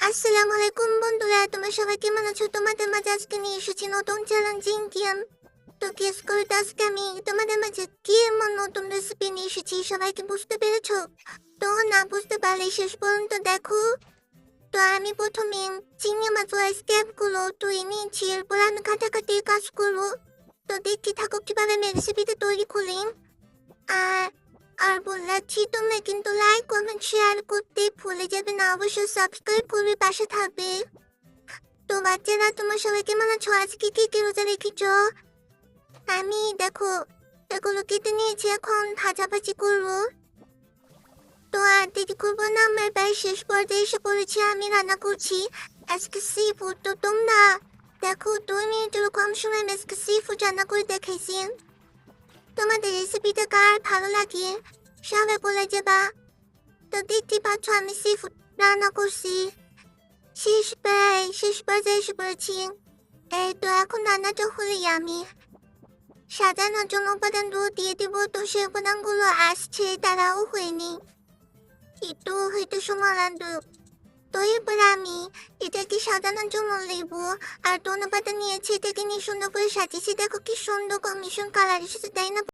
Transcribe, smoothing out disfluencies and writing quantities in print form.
আসসালামু আলাইকুম বন্ধুরা, তোমরা সবাই কেমন আছো? তোমাদের মাঝে আজকে নিয়ে এসেছি নতুন চ্যালেঞ্জিং গেম। তো গেস করে তো আজকে আমি তোমাদের মাঝে কি এমন নতুন রেসিপি নিয়ে এসেছি, সবাই কি বুঝতে পেরেছো? তো না বুঝতে পারলে শেষ পর্যন্ত দেখো। তো আমি প্রথমে চিংড়ি মাছ ও স্ক্যাপ গুলো ধুয়ে নিয়েছি, এরপর আমি কাটাকাটি কাজ করবো। তো দেখতে থাকো কিভাবে আমি রেসিপিটা তৈরি করি। আর আর বললাচ্ছি তোমরা কিন্তু লাইক কমেন্ট শেয়ার করতে ভুলে যাবে না, অবশ্যই সাবস্ক্রাইব করবে, পাশে থাকবে। তো বাচ্চারা তোমরা সবাই কেমন আছো? আজকে কি কি রোজা রেখেছো? আমি দেখো এগুলো কেটে নিয়েছি, এখন ভাজাভাজি করবো। তো আর দেরি করবো না, আমার প্রায় শেষ পর্যায়ে এসে পড়েছি, আমি রান্না করছি আজকে সি ফুড। তো তোমরা দেখো 2 মিনিটেরও কম সময় আমি আজকে সি ফুড রান্না করে দেখাইছি। তোমাদের রেসিপিটা কার ভালো লাগে সবাই বলে যাবা। তো দেখতে পাচ্ছ আমি সি ফুড রান্না করছি, শেষ পর্যায়ে এসে পড়েছি। এই তো এখন রান্নাটা হলেই আমি সাজানোর জন্য উপাদানগুলো দিয়ে দিব। তো সেই উপাদানগুলো আসছে, তারাও হয়নি, একটু হয়তো সময় লাগবে। তো এরপরে আমি এটাকে সাজানোর জন্য নেবো আর ধনেপাতা নিয়েছি, এটাকে নিয়ে সুন্দর করে সাজিয়েছি। দেখো কি সুন্দর কম্বিনেশন কালার এসেছে, তাই না?